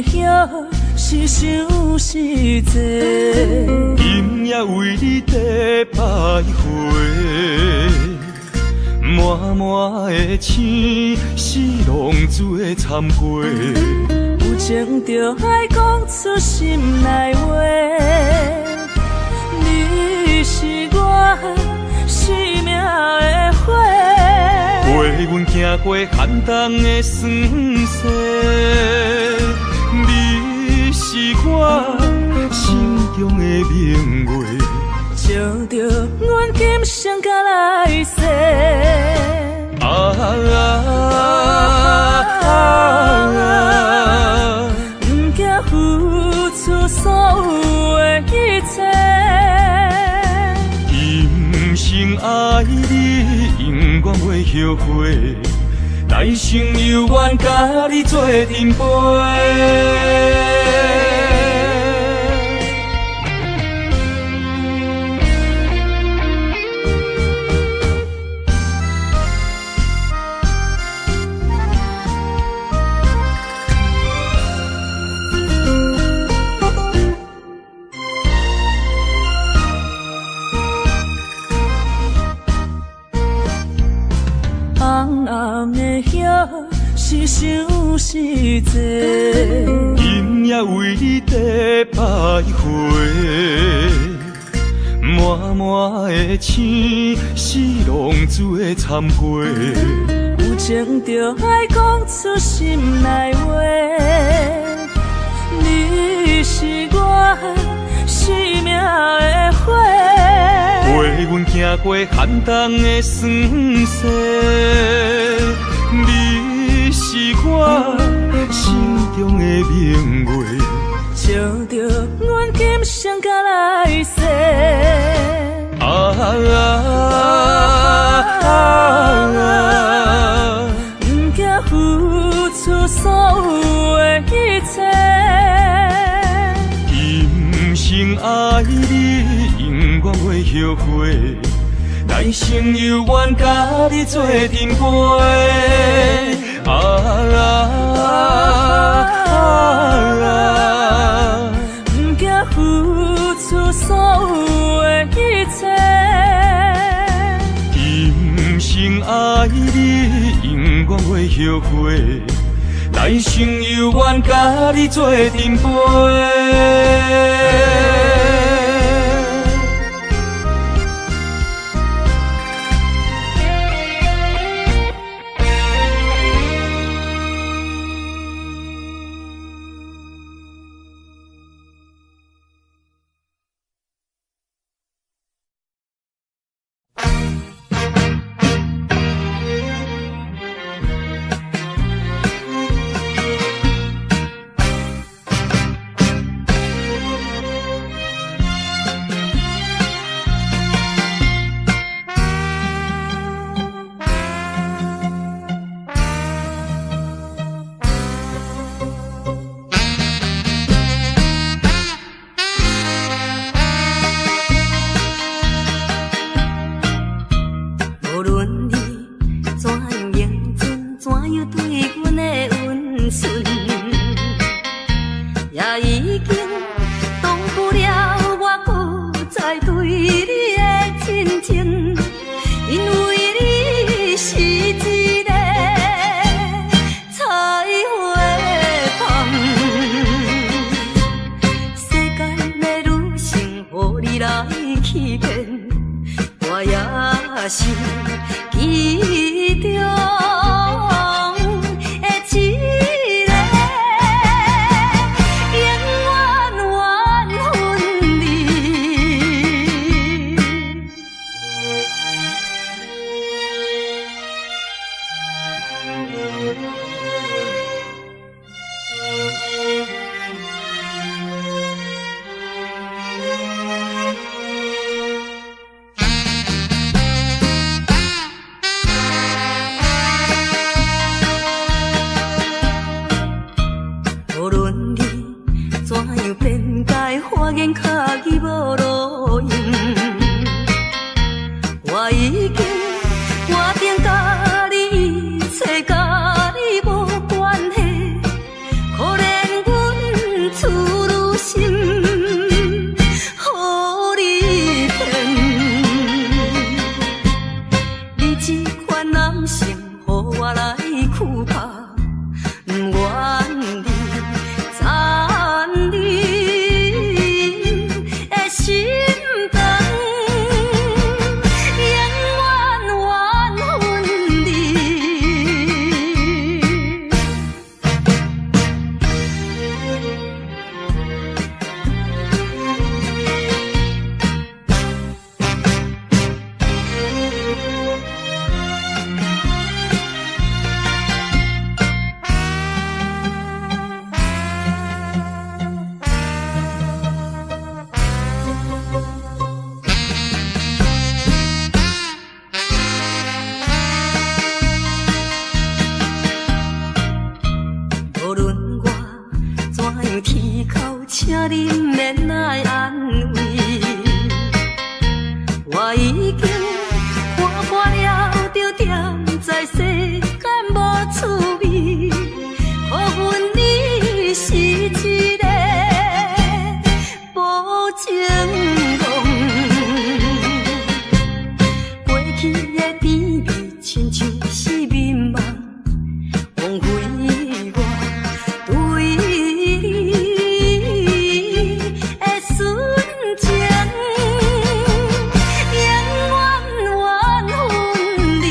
叶是想是多，今夜为你在徘徊，满满的青是浪做参陪。有情就爱讲出心内话，你是我生命的花，陪阮行过寒冬的酸涩，你是我心中的明月，照着阮今生甲来世。不惊付出所有的一切，今生爱你，永远袂后悔。来生有缘，甲你做阵陪。红红的叶是想是多，今夜为你在徘徊，满满的青是浪做参陪。有情就爱讲出心内话，你是我生命的花，陪阮行过寒冬的酸涩，你是我心中的明月，照着阮今生甲来世。不惊付出所有的一切，今生爱你，永远袂后悔。来生有缘，甲你做阵陪。不惊付出所有的一切，今生爱你，永远袂后悔。来生有缘，甲你做阵陪。无论你怎样认真，怎样对阮的温顺，也已经挡不了我搁再对你的深情，因为你是一个彩花香，世间的女性，予你来欺骗，我也是其中的一个，永远缘分你。无论你怎样辩解，花言巧语无路用，我已经决定甲你一切，甲你无关系。可怜阮处女心，予你骗。你这款男性，予我来苦怕，不愿你残你的心肠，永远怨恨你。无论我怎样啼哭，请你免来安慰。我已经看破了，就踮在世间无趣味。可阮你是一个无情梦，过去的甜蜜亲像是眠梦，枉费我对你的纯情，永远怨恨你。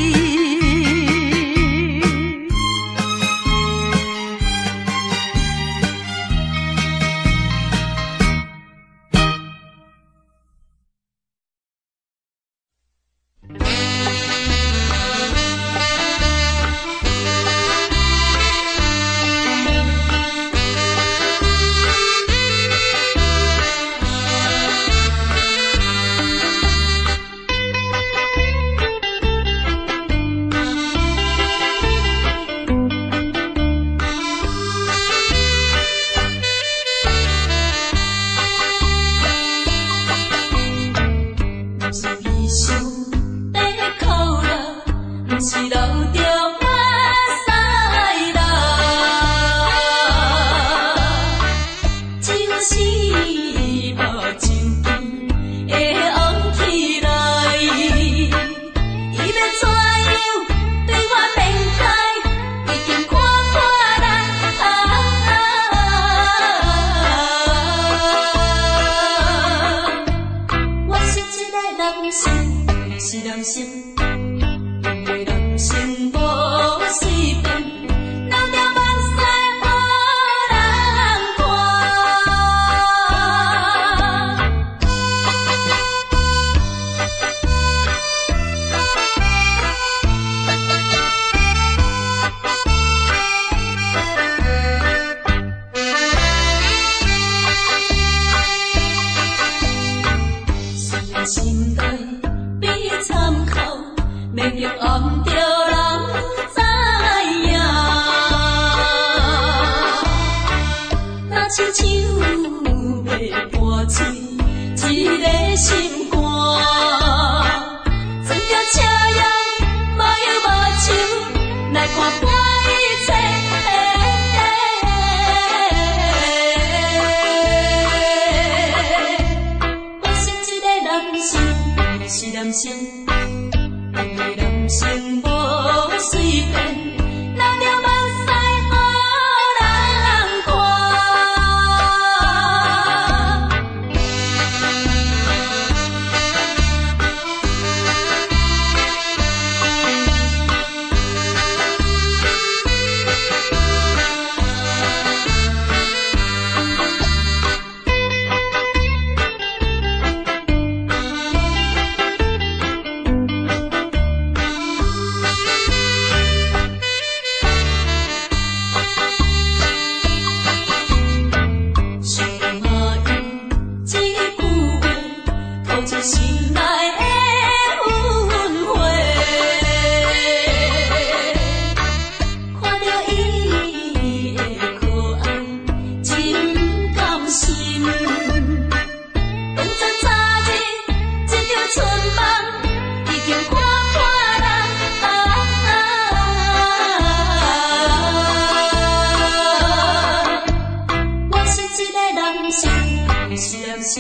是是，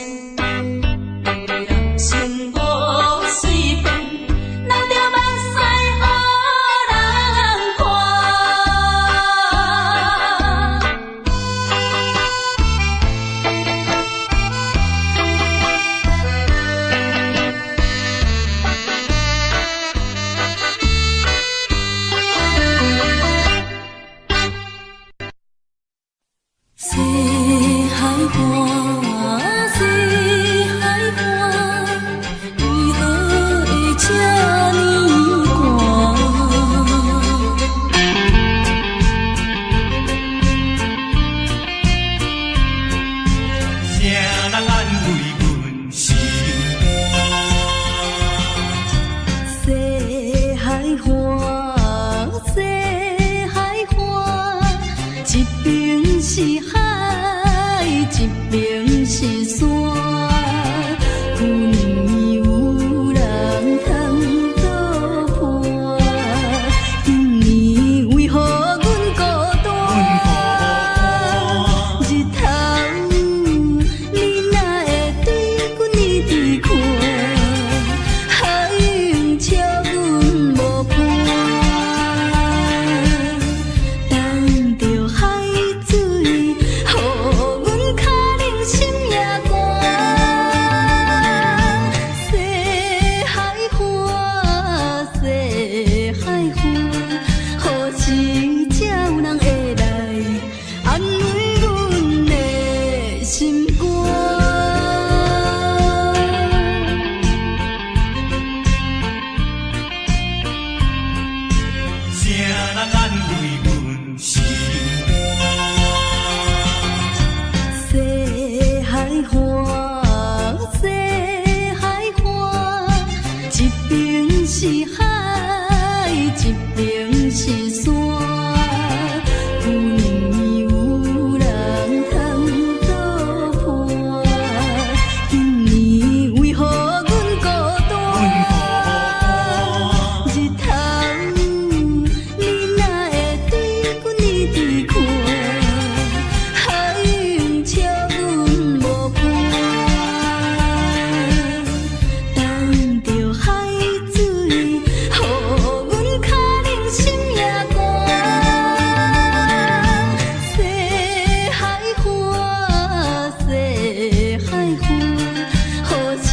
人生无随便，咱着目屎予人看。西海岸，西海岸，为何会这呢寒？谁人安慰阮心肝？西海岸，西海岸，一边是海，一边是山。旧年有人通作伴，今年为何阮孤单？日头你哪会对阮一直看？海涌笑阮无伴，等着海水，予阮脚冷心也寒。西海岸，西海岸，何时才有人会来安慰阮的心肝？谁人安慰阮心肝？西海岸，西海岸，一边是海，一边是山。旧年有人通作伴，今年为何阮孤单？日头你哪会对阮一直看？海涌笑阮无伴，等着海水，予阮脚冷心也寒。西海岸，西海岸，何时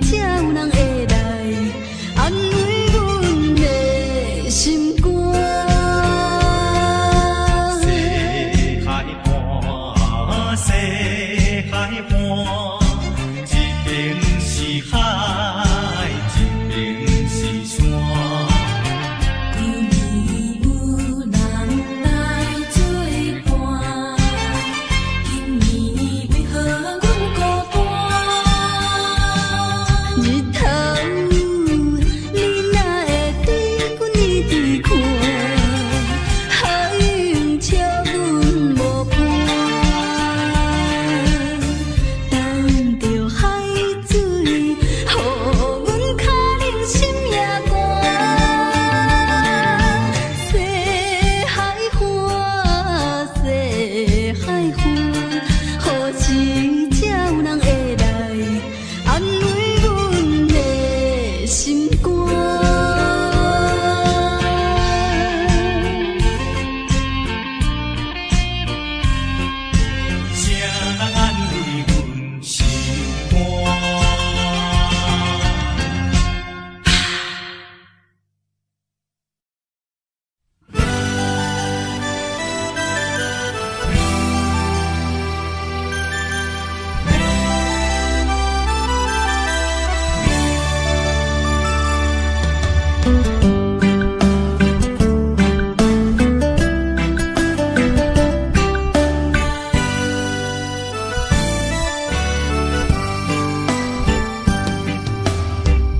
才有人会来安慰阮的心肝？西海岸，西海岸，一边是海，一边是山。旧年有人来作伴，今年为何阮孤单？日头你哪会对阮一直看？海涌笑阮无伴，等着海水，予阮脚冷心也寒。西海岸，西海岸，何时才有人会来安慰阮的心肝？谁人安慰阮心肝？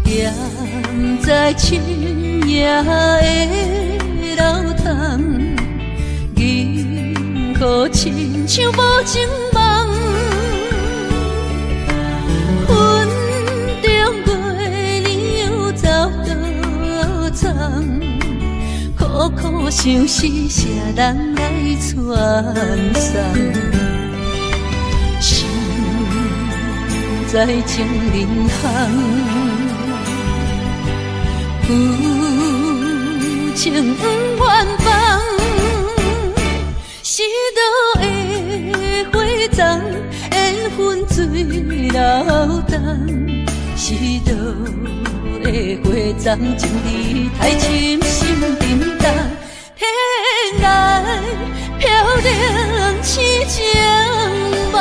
踮在深夜的楼堂，银河亲像无情梦。云中月亮走倒藏，苦苦相思谁人来传送？心在情人行，有情不愿放，是倒的花丛，缘分水流动，是倒的花丛，情义太深，心沉重，天来飘零痴情梦。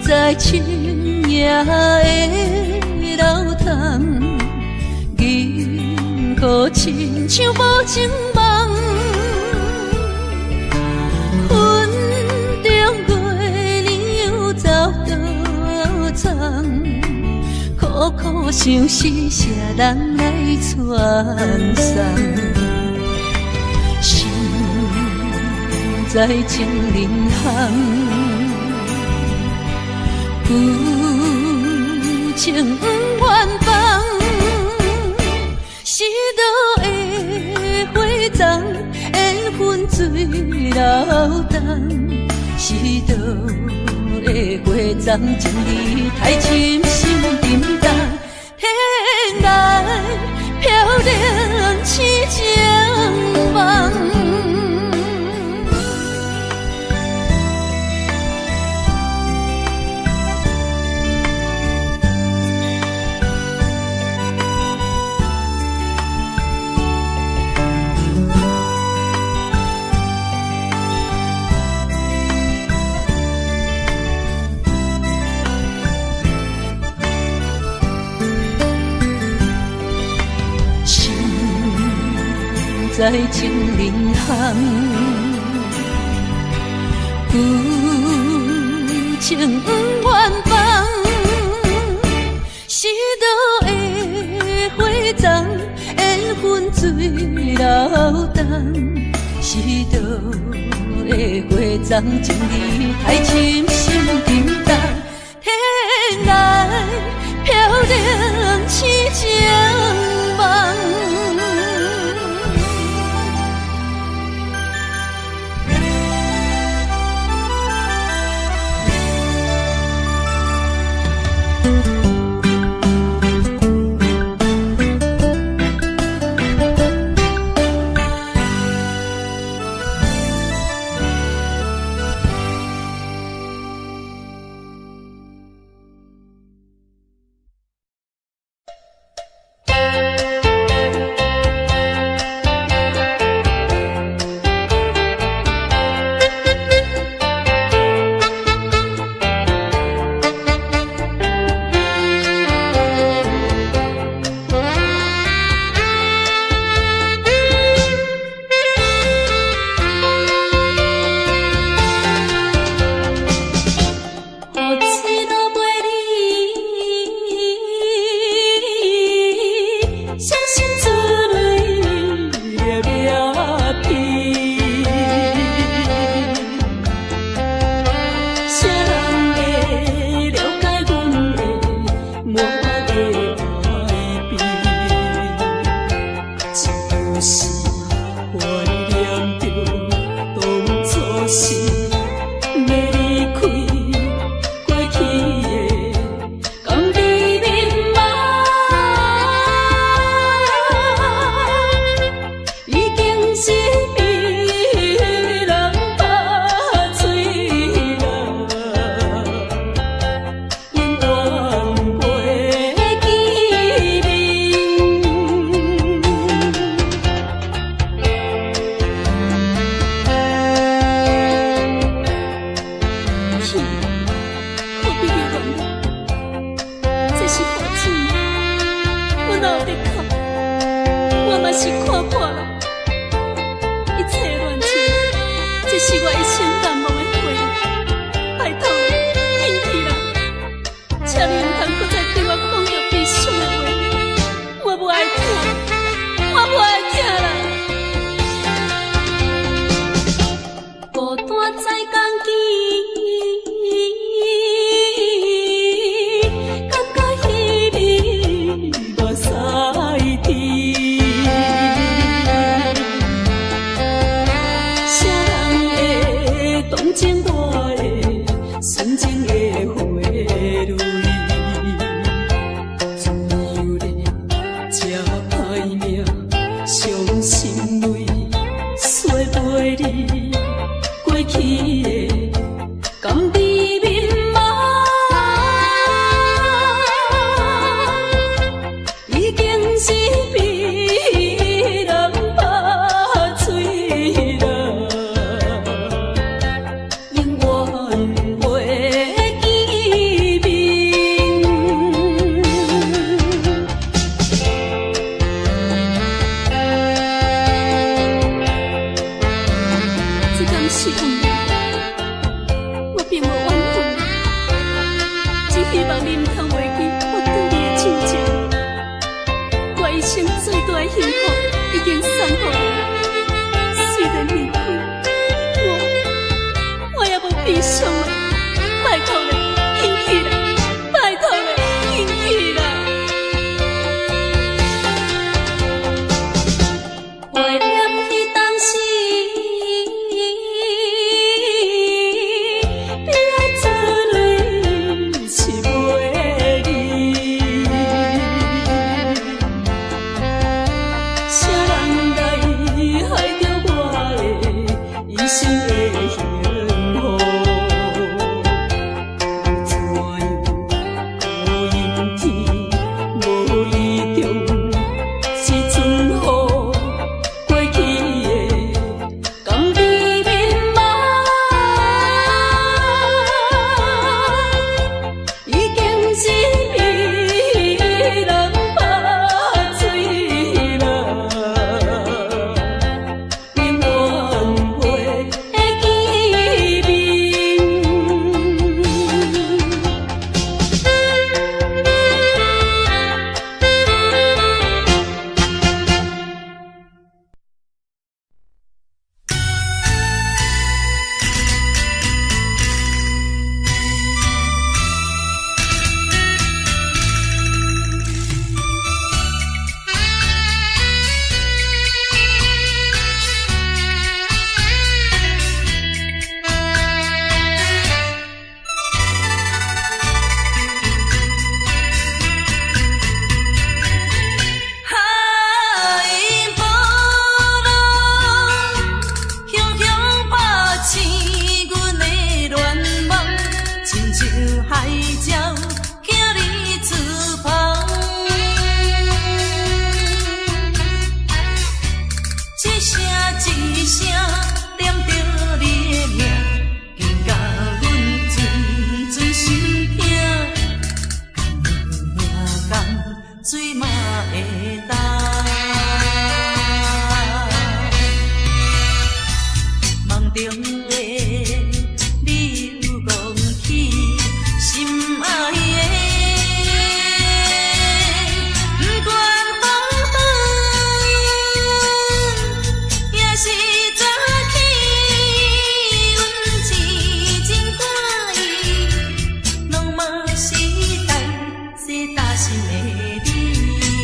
在深夜的楼堂，银河亲像无情梦，云中月亮又走倒藏，苦苦相思谁人来传送？心在情人行。有情不愿放，是倒的花丛，缘分水流动，是倒的花丛，情义太深，心沉重，天来飘零痴情梦。在情人行，有情不愿放，是倒的花丛，缘分水流动，是倒的花丛，情义太深，心沉重，天来飘零痴情梦。是我一生难忘的回忆。拜托，天气啦，请你唔通再对我讲着悲伤的话。你毋通忘记我对你的亲情，我一生最大的幸福已经送予你。虽然离开，我也无悲伤了。拜托了，兴起啦！拜托了，兴起啦！怀念起当时。心的你。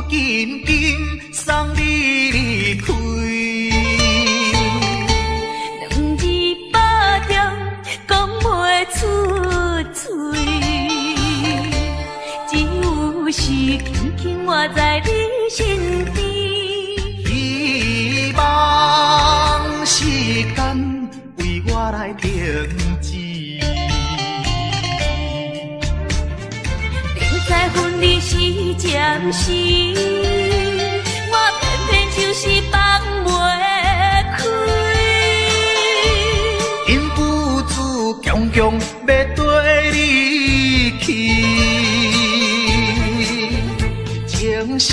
紧紧送你离开。两字百点讲袂出嘴，只有是轻轻活在你身边。希望时间为我来停止。明知分离是暂时，我偏偏就是放袂开。因父子强强要跟你去，情是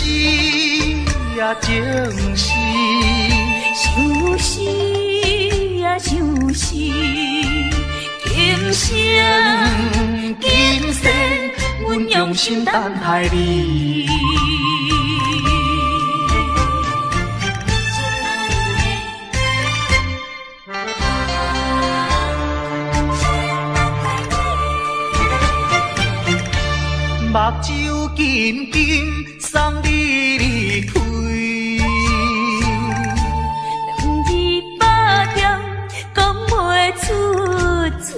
呀情是，想是呀想是，今生今世，阮用心等待你。目睭紧紧送你离开。两字百点讲袂出嘴，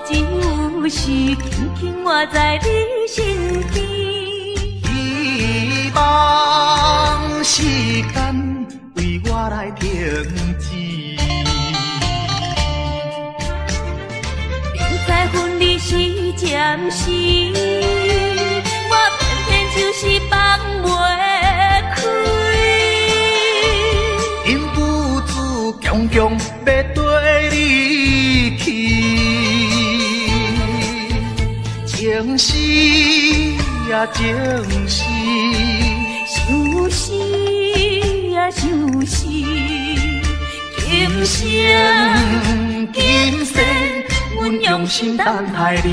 只有是轻轻活在你身边。希望时间为我来停止。明知分离是暂时，我偏偏就是放袂开。因父子强强要跟你去，情是呀情是，想是呀想是，今生今世，阮用心等待你。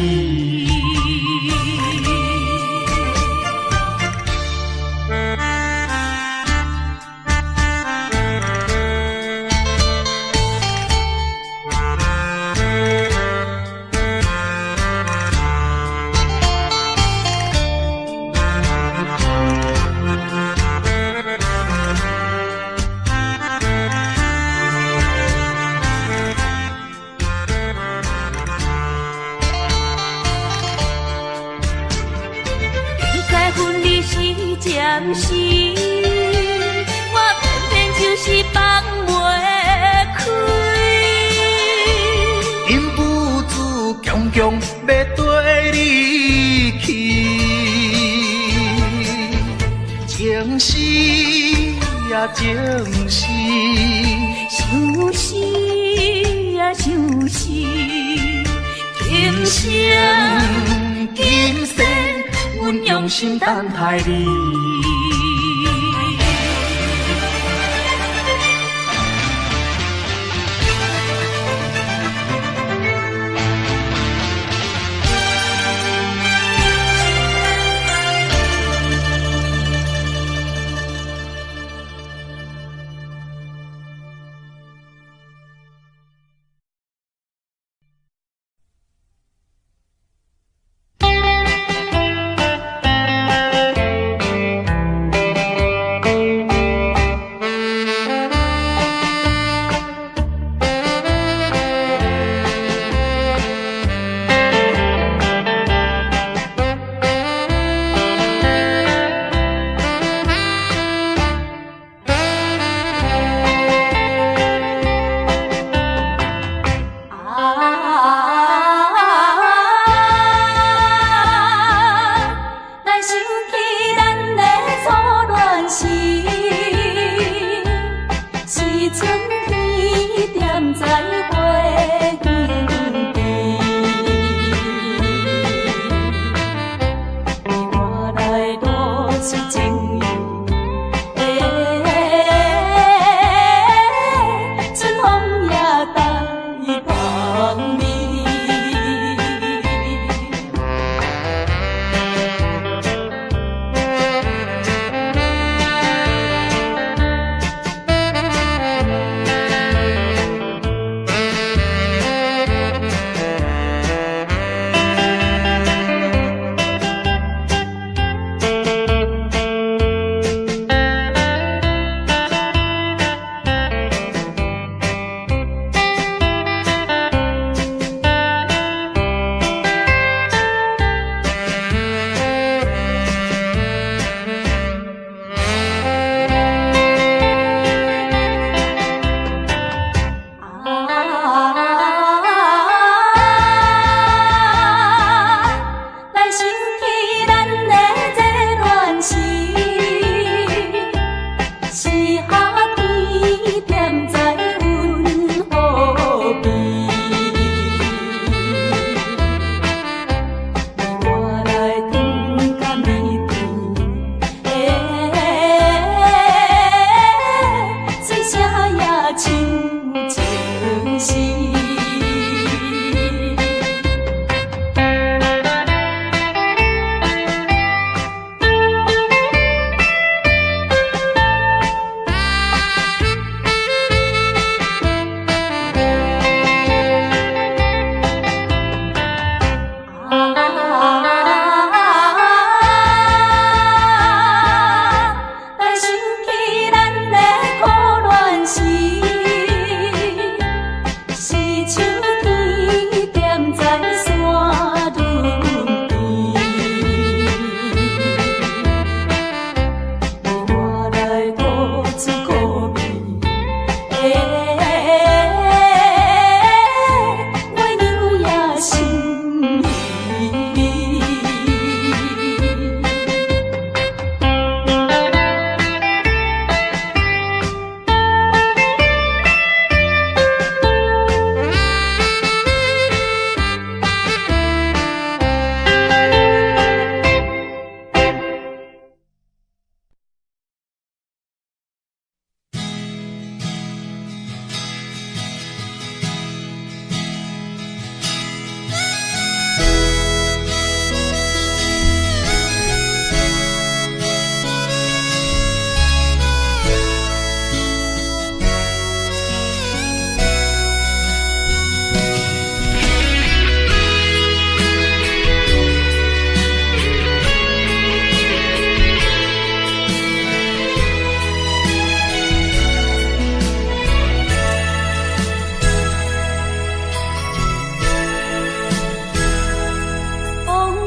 暂时，我偏偏就是放袂开。因父子强强要跟你去，情是呀情是，想是呀想是，今生今世，阮用心等待你。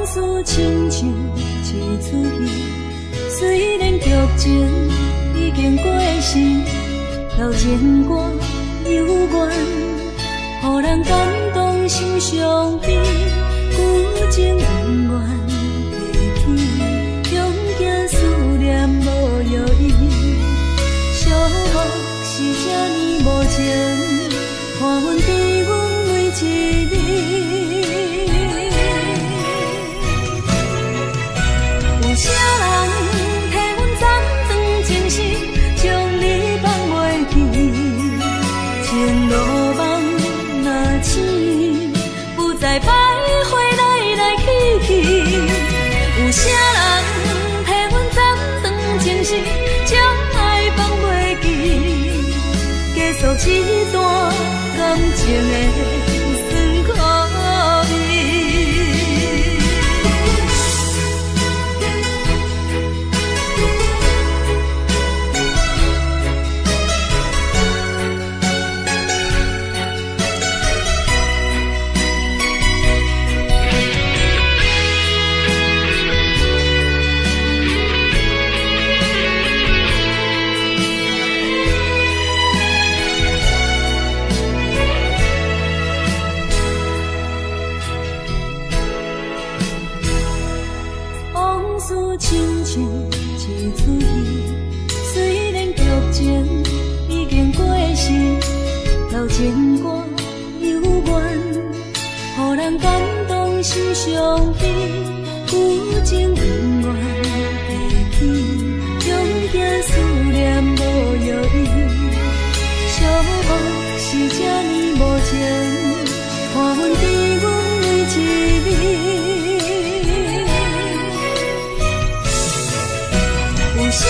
事亲像一出戏，虽然剧情已经过时，老情歌犹原，予人感动心伤悲，旧情永远提起，中间思念无药医，寂寞是这呢无情，看阮伫阮每一日。有啥人替阮斩断情丝，将你放袂记？情路梦若醒，不再徘徊来来去去。有啥人替阮斩断情丝，将爱放袂记？结束一段感情的酸苦味。往事亲像一出戏，虽然剧情已经过时，老情歌犹原，予人感动心伤悲，旧情永远提起，中间思念无药医，寂寞是这呢无情，看阮伫阮每一日。有啥人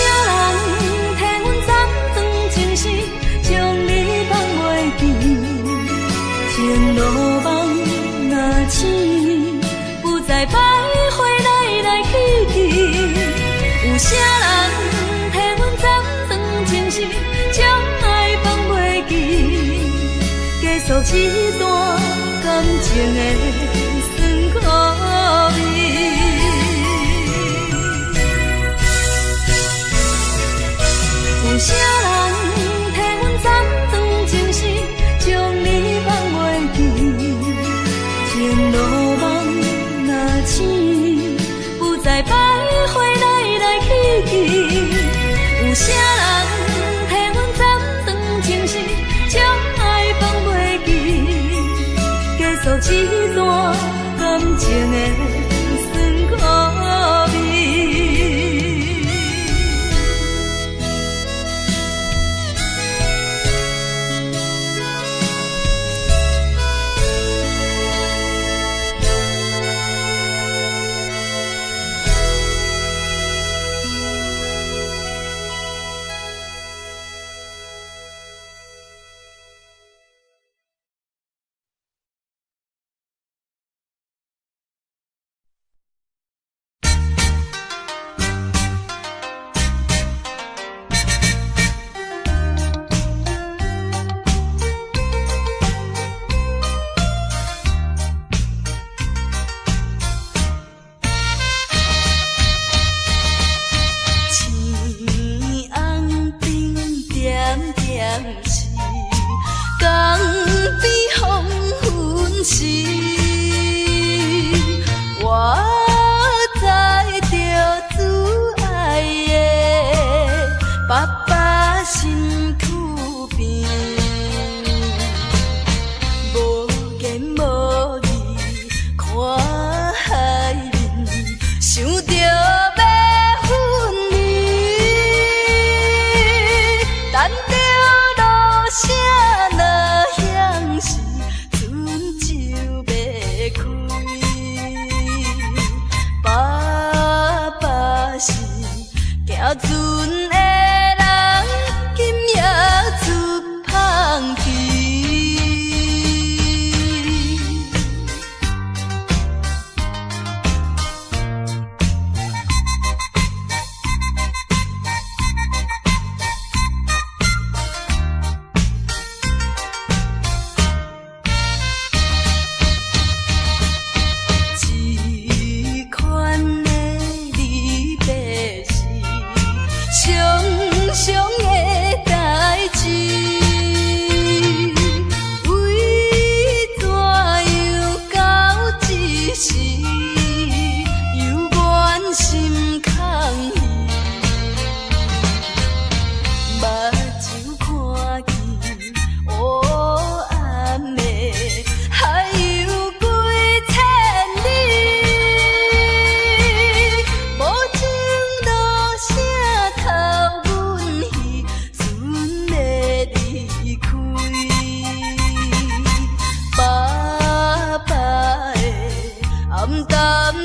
替阮斩断情丝，将你放袂记？情路梦若醒，不再徘徊来来去去。有啥人替阮斩断情丝，将爱放袂记？结束一段感情的酸苦味。有啥人替阮斩断情丝，将你放袂记？情路梦若醒，不再徘徊来来去去。有啥人替阮斩断情丝，将爱放袂记？结束一段感情的。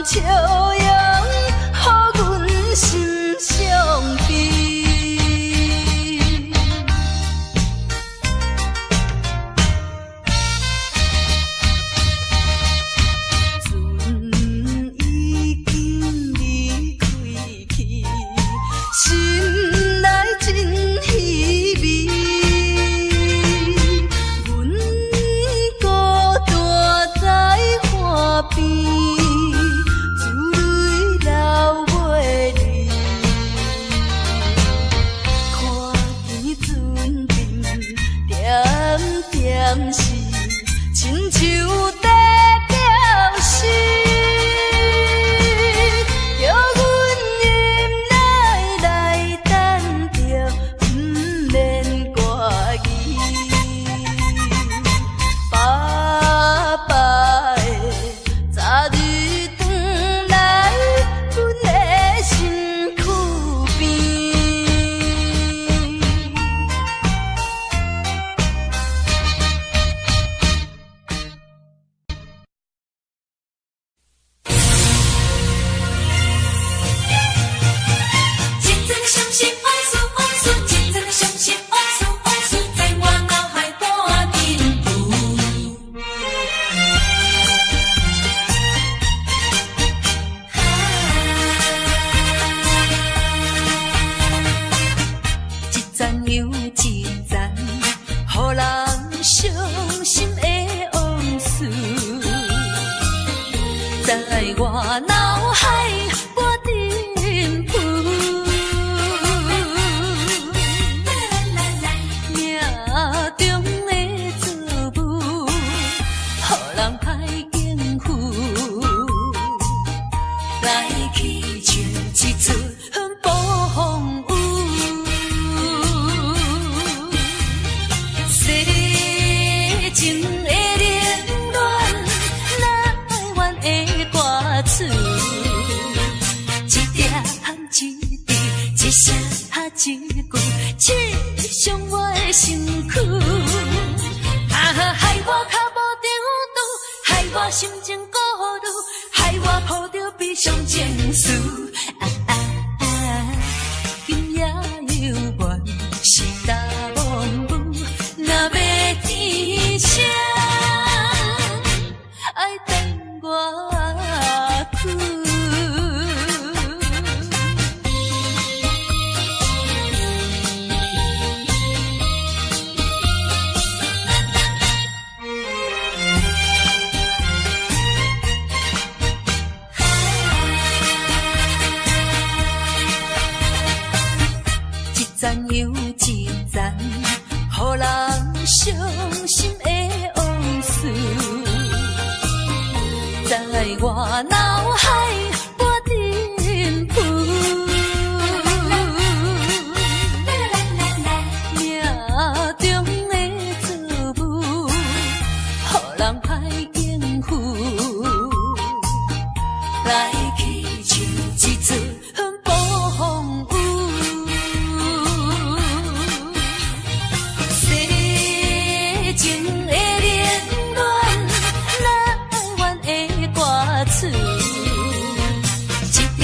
笑容，予阮心伤悲。船已经离开去，心内真稀微。阮孤单在海边，珠泪流袂离。看见船边点点是亲像在调戏，叫阮忍耐来等着，不免怪伊。爸爸的早日转来，阮的身躯边。真正的相信往事，往事，真正的相信往事，往事，在我脑海半阵浮。一站又一站，予人伤心的往事，在我脑海半阵浮。命中的错误，予人歹应付，来去像一出暴风雨。世情的凌乱，哪会的歌词，一点一滴，一声一句，刺伤我的身躯。害我脚无着路，害我心情孤独，害我抱着悲伤情绪。今夜犹原是大梦雾，若要天晴，爱等我去。一站又一站，予人伤心的往事，在我脑海半阵浮。命中的错误，予人歹应付，来去像一出暴风雨。世情的凌乱，哪会的歌词，一点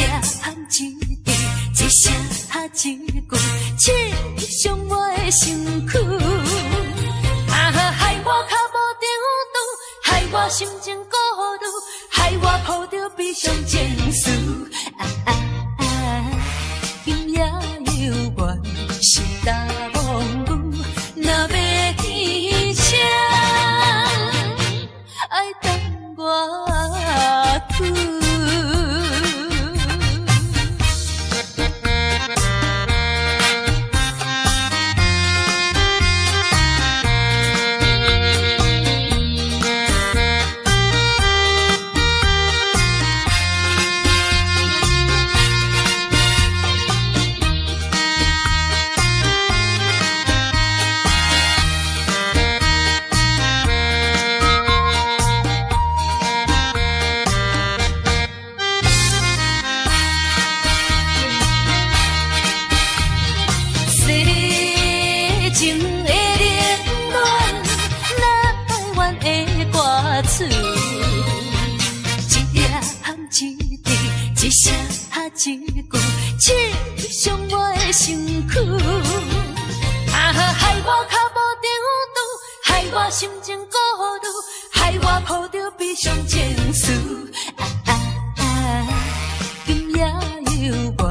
一滴，一声一句，刺伤我的身躯。害我脚无着路，害我心情孤独，害我抱着悲伤情绪。今夜犹原是大梦雾，若要天晴，爱等我去。一声一句，刺伤我的身躯。害我脚无着路，害我心情孤独，害我抱着悲伤情绪。今夜犹原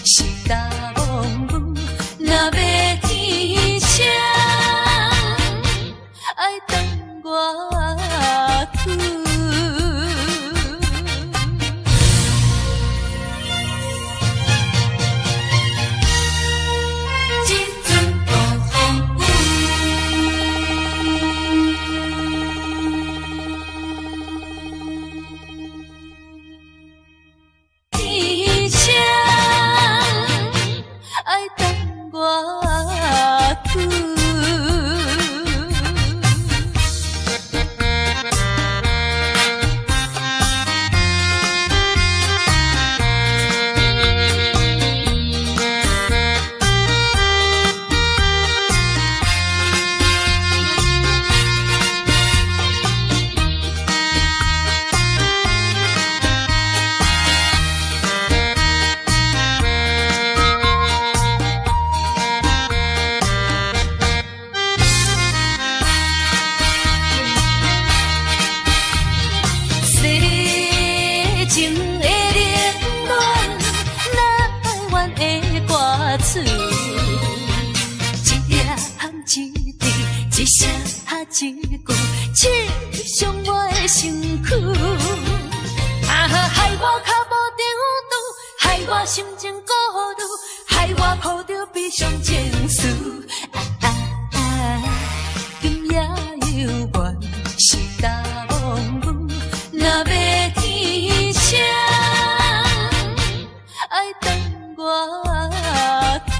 是大风雨，若要天晴，爱等我去。一声一句，刺伤我的身躯。害我脚无着路，害我心情孤独，害我抱着悲伤情绪。今夜犹原是大风雨，若要天晴，爱等我去。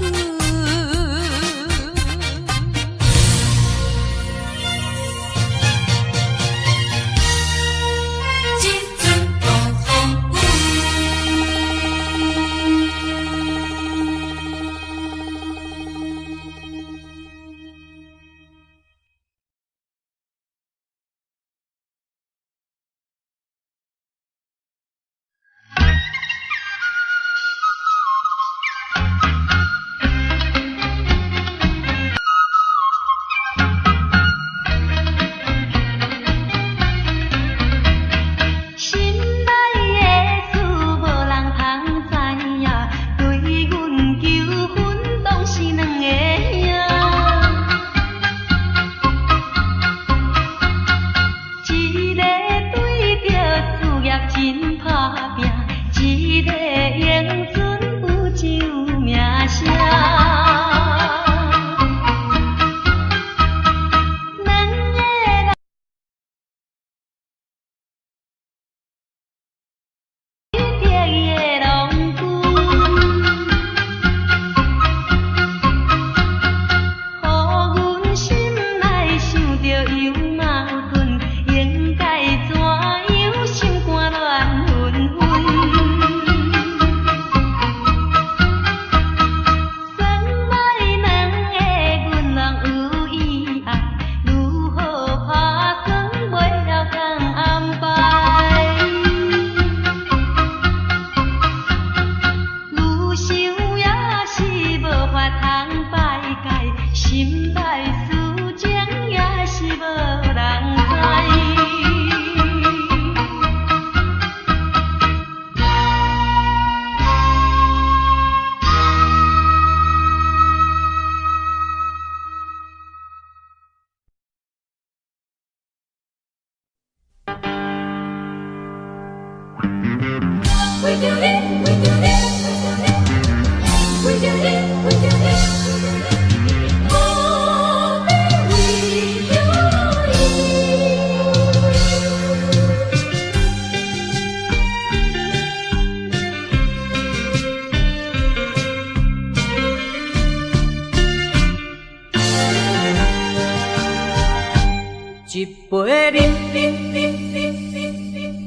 一杯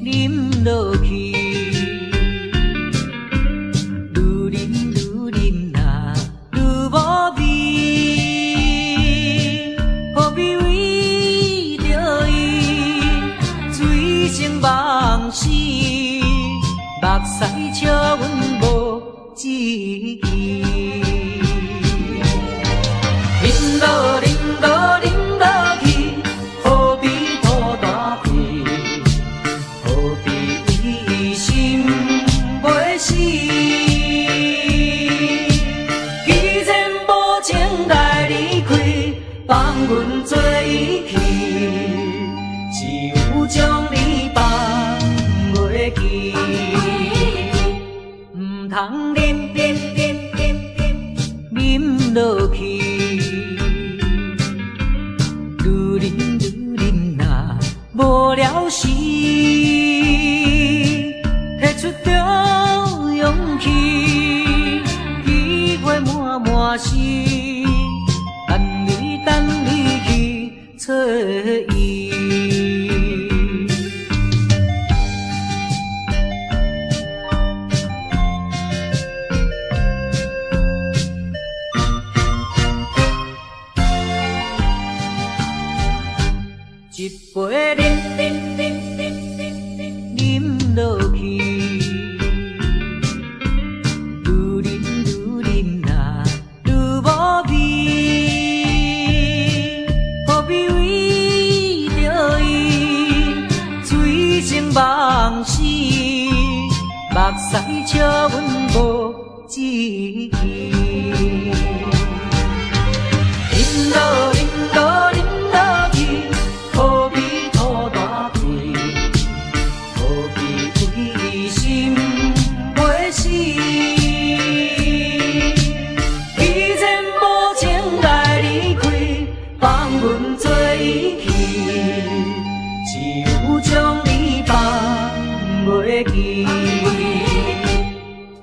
饮落去，愈饮啊愈无味，何必为着伊醉生梦死，目屎笑阮无志气。饮落饮落饮落去，何必拖大气？何必一心袂死？既然无情来离开，放阮做伊去，只有将你放袂记。唔通忍忍忍忍忍忍落去。无聊时，摕出着勇气，机会满满是，等你去找伊。一杯饮落去，愈饮啊愈无味，何必为着伊醉生梦死？目屎笑阮无志气。饮落饮落饮落去。何必拖大气？何必为心袂死？既然无情来离开，放阮做伊去，只有将你放袂记。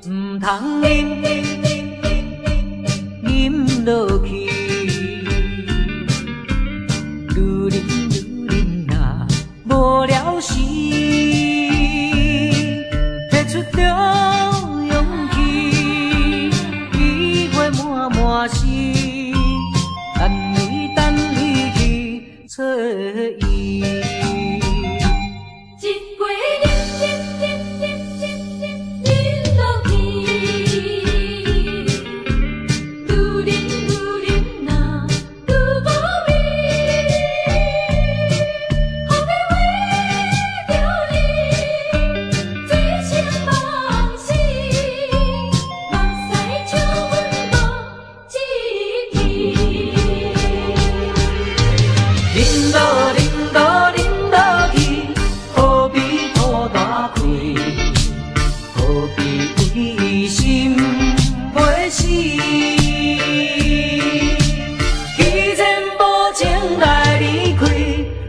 唔通忍忍落去。无聊时，摕出着勇气，机会满满是，等你去找伊。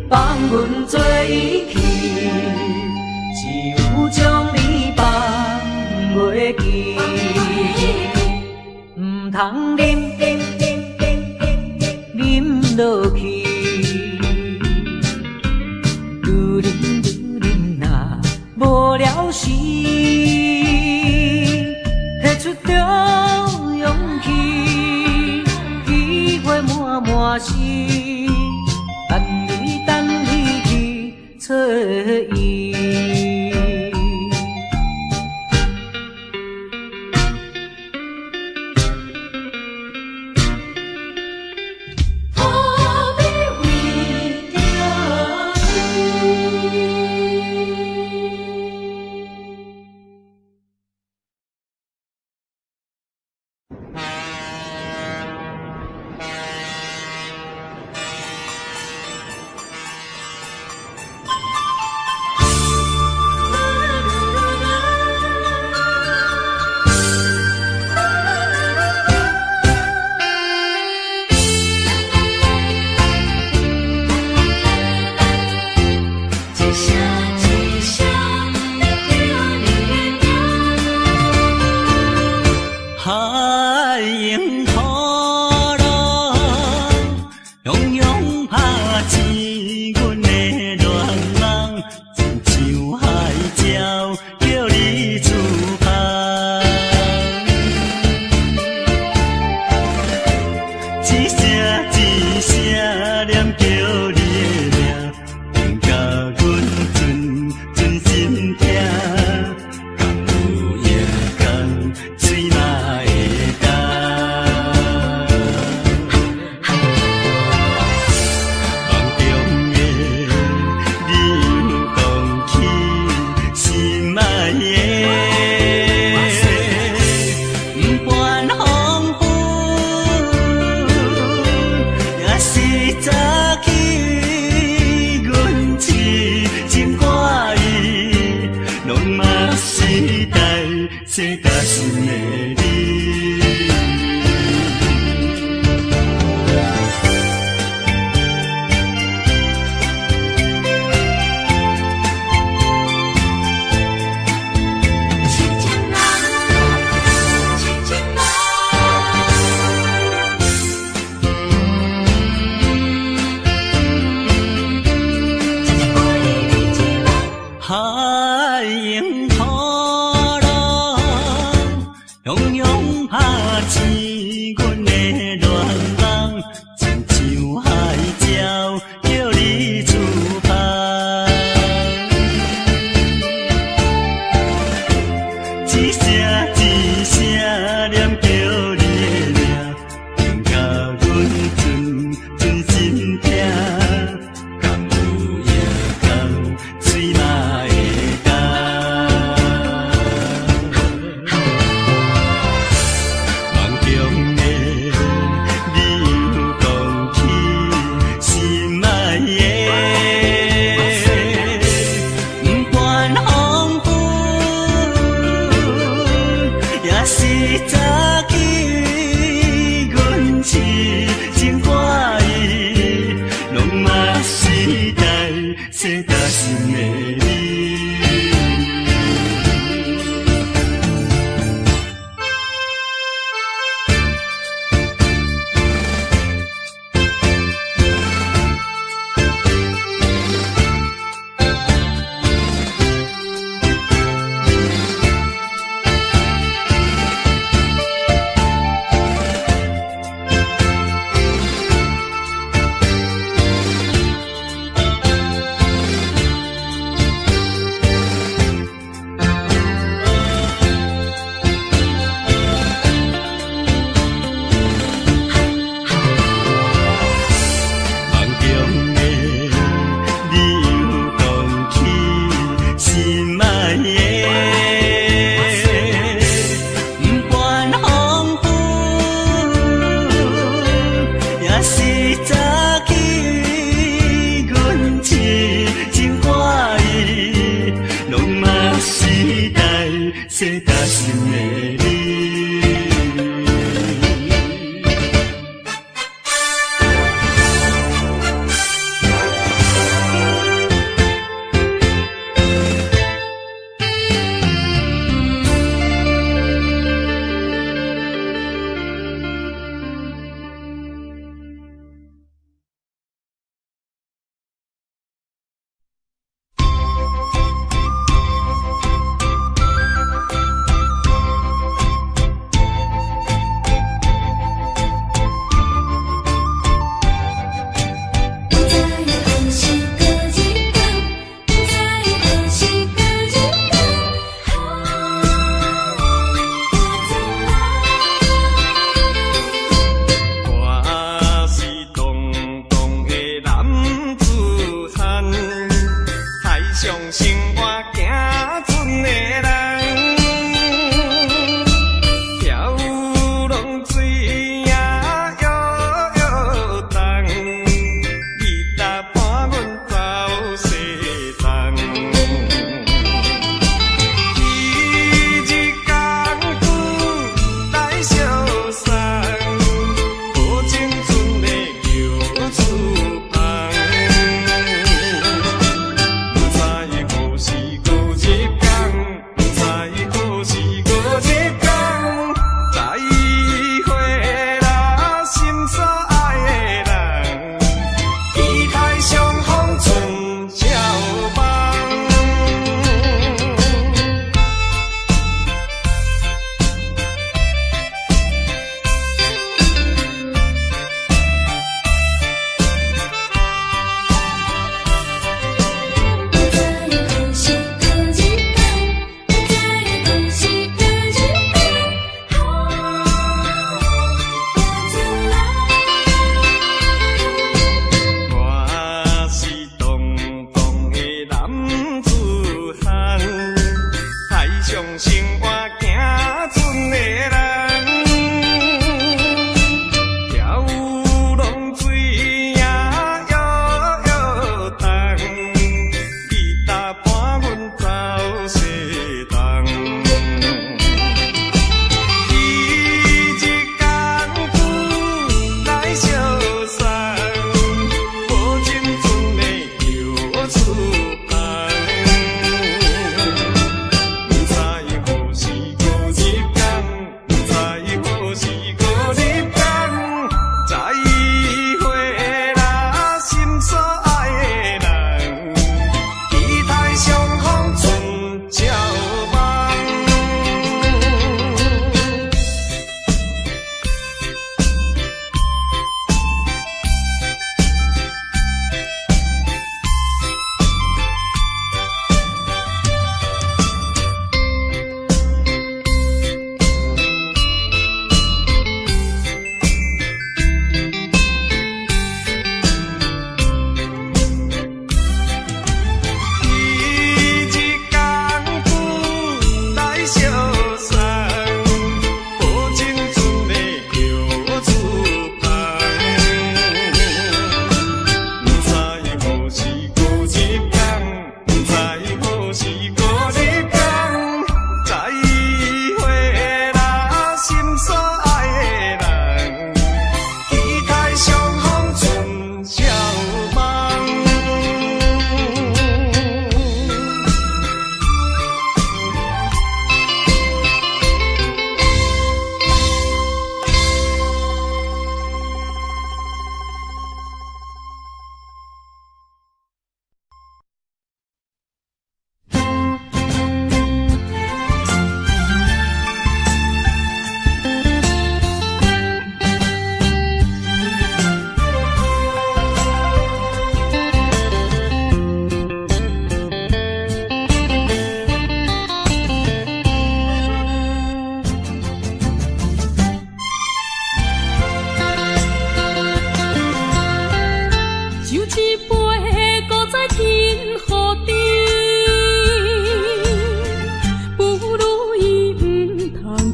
放阮做伊去，只有将你放袂记。唔通忍落去，愈忍啊无聊时，摕出着勇气，机会满满是。等你去找伊。何必这担心的你。海迎波浪，汹涌拍起阮的恋梦，亲像海鸟叫你出发，一声一声念叫你的名，令甲阮真心痛。这担心的你。这担心的你。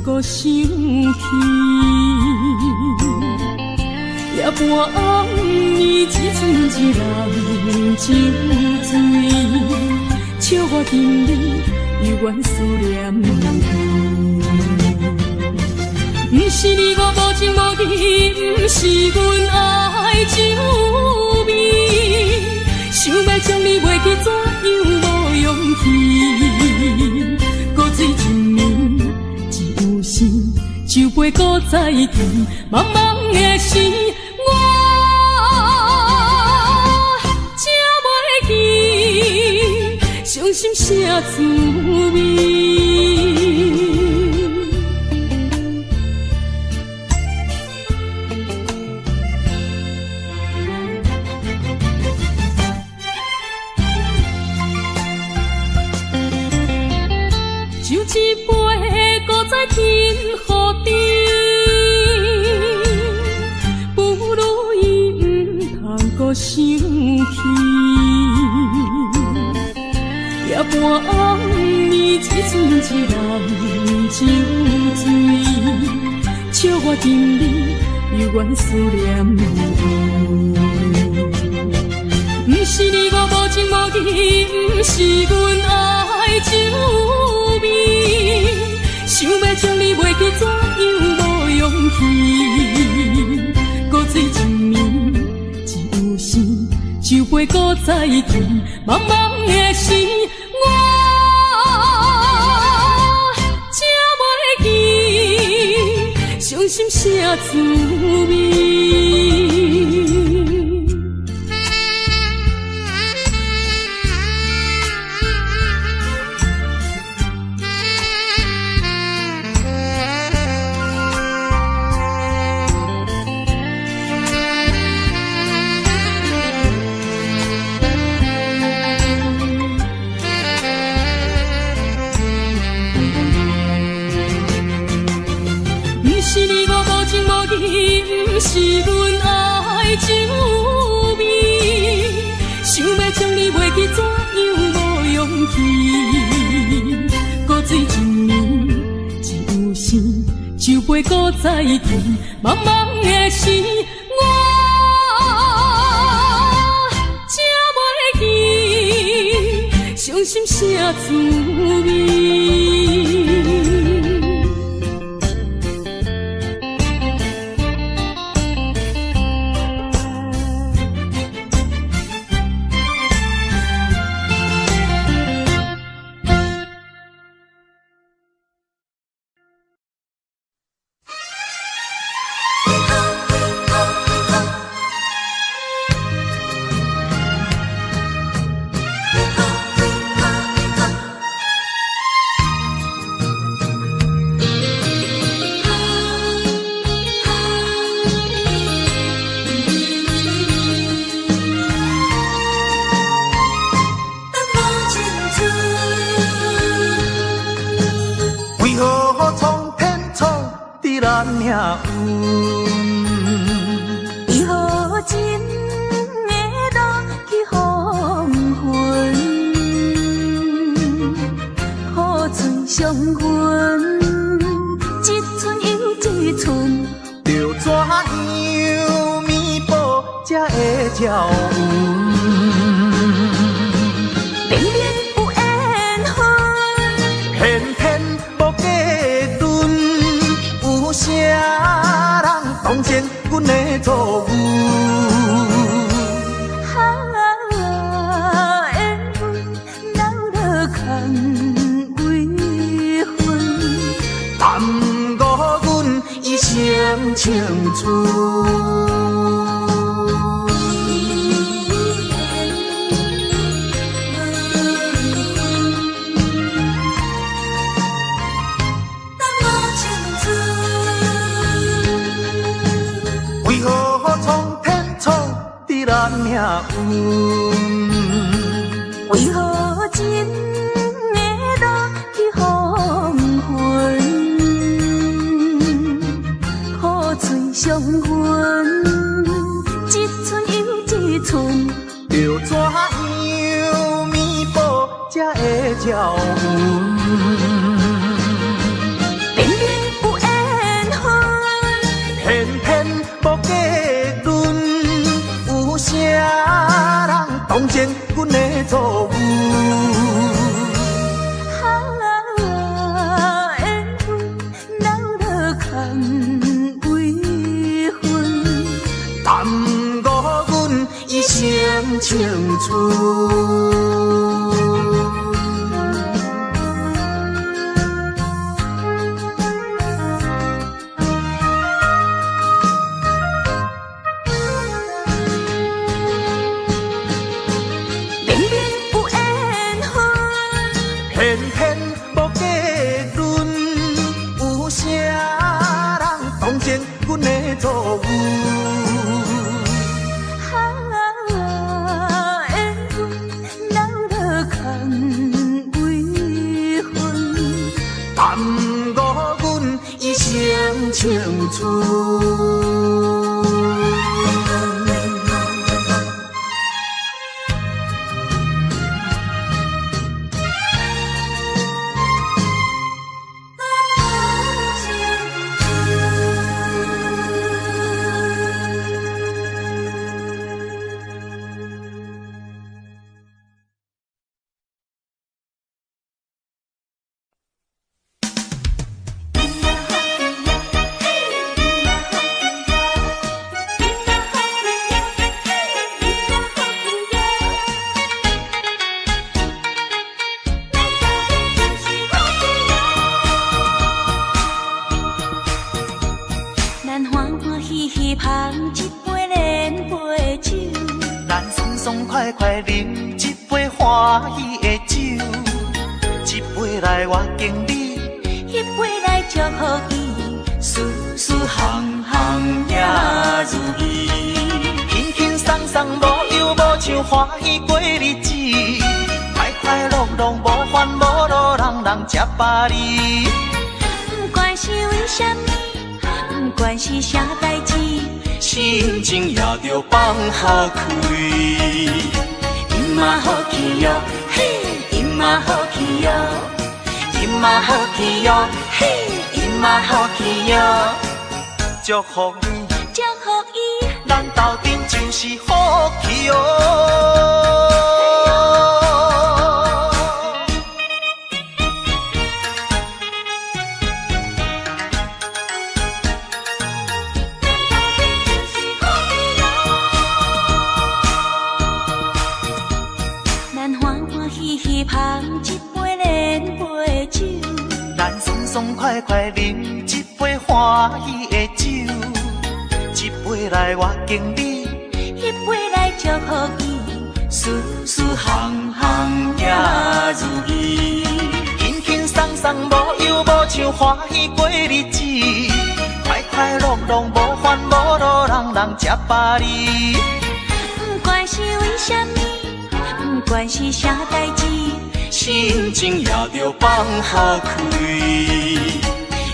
搁想起。夜半暗暝，只剩一人酒醉，笑我今日犹原思念你。不是你我无情无义，不是阮爱酒味，想要将你袂记，怎样无勇气？古水一暝，只有心，酒杯搁再甜，茫茫的时。伤心啥滋味？酒一杯，搁再添予你，不如伊毋通搁想起。夜半暗暝，只剩一人酒醉，笑我今日犹原思念你。不是你我无情无义，不是阮爱酒味，想要将你袂记，怎样无勇气？古水一暝，只有心，酒杯搁再甜，茫茫的时。伤心啥滋味？不是阮爱酒味，想要将你袂记，怎样无勇气？古水一暝，只有心，酒杯搁再甜，茫茫的时，我才袂记，伤心啥滋味？为何情会落去黄昏？雨水伤痕，一寸又一寸，要怎样弥补才会照阮？偏偏情趣。快快饮一杯欢喜的酒，一杯来我敬你，一杯来祝福伊，事事行行也如意。轻轻松松无忧无愁，欢喜过日子，快快乐乐无烦无恼，人人吃饱哩。不管是为什么，不管是啥代志，心情也着放好开。今嘛好气哟，嘿，今嘛好气哟，今嘛好气哟，嘿，今嘛好气哟。祝福你，祝福伊，咱斗阵就是好气哟。爽快快饮一杯欢喜的酒，一杯来我敬你，一杯来祝福伊，事事行行也如意。轻轻松松无忧无愁，欢喜过日子，快快乐乐无烦无恼，人人吃饱哩。不管是为什么，不管是啥代志，心情也着放好开。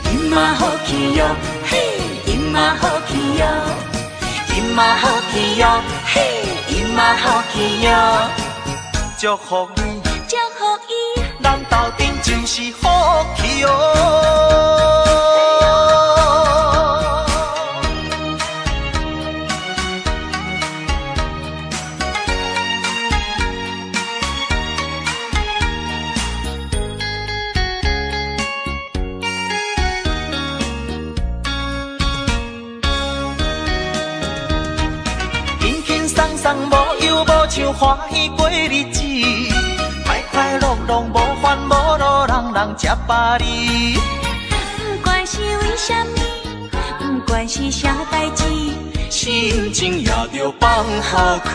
今嘛好气哟，嘿，今嘛好气哟，今嘛好气哟，嘿，今嘛好气哟。祝福你，祝福伊，咱斗阵就是好气哟。无忧无愁，欢喜过日子，快快乐乐无烦无恼，人人吃饱哩。不管是为什么，不管是啥代志，心情也着放好开。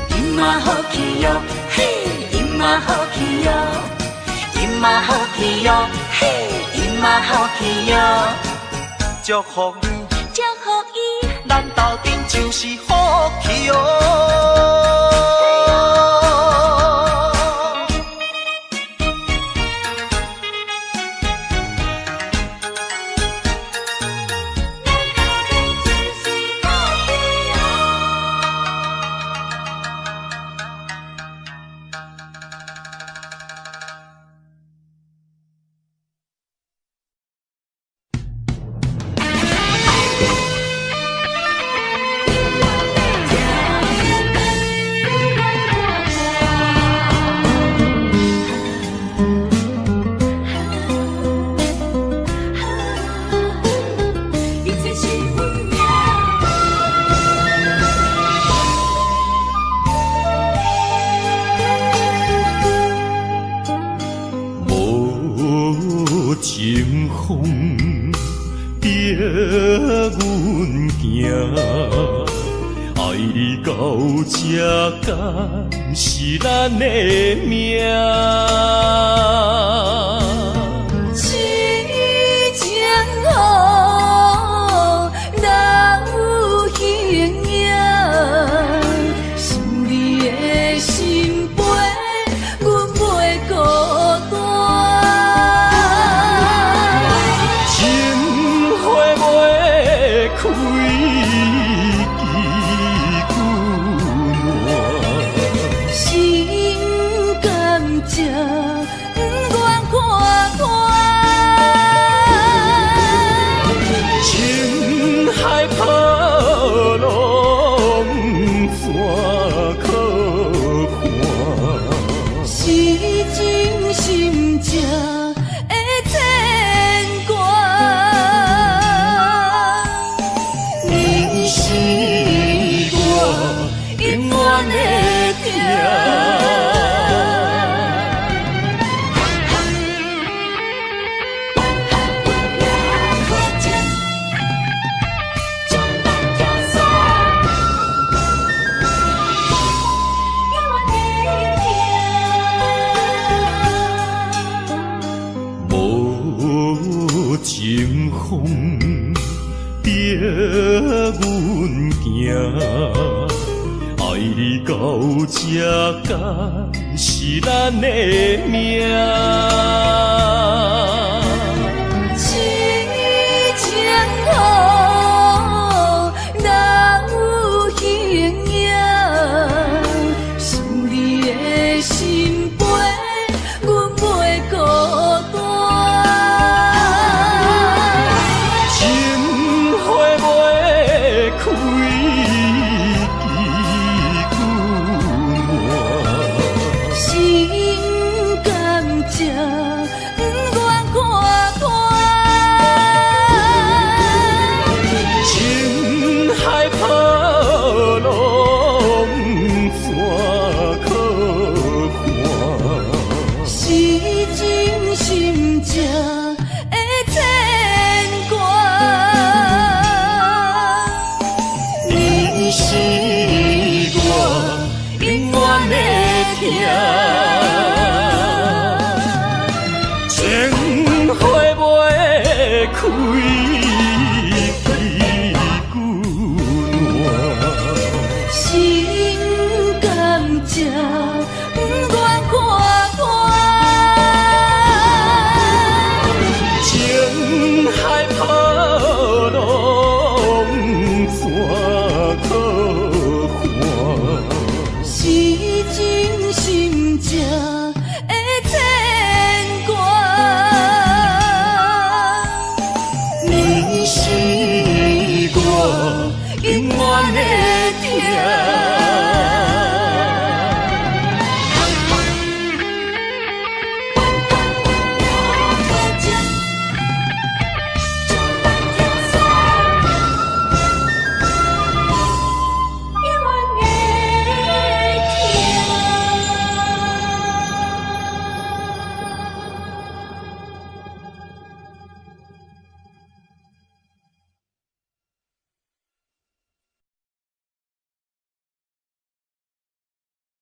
今嘛好气哟，嘿，今嘛好气哟，今嘛好气哟，嘿，今嘛好气哟。祝福你，祝福伊，咱斗阵就是好气哟。敢是咱的命，痴情好，人有形影，想你的心悲，阮袂孤单。情无情风逼阮行，爱你到这才是咱的命。情好，人有形影，想你的心悲，阮袂孤单。情花袂开，心甘情不愿看淡，情海波浪怎可看？是真心正的牵挂。你是我永远的疼，情花袂开。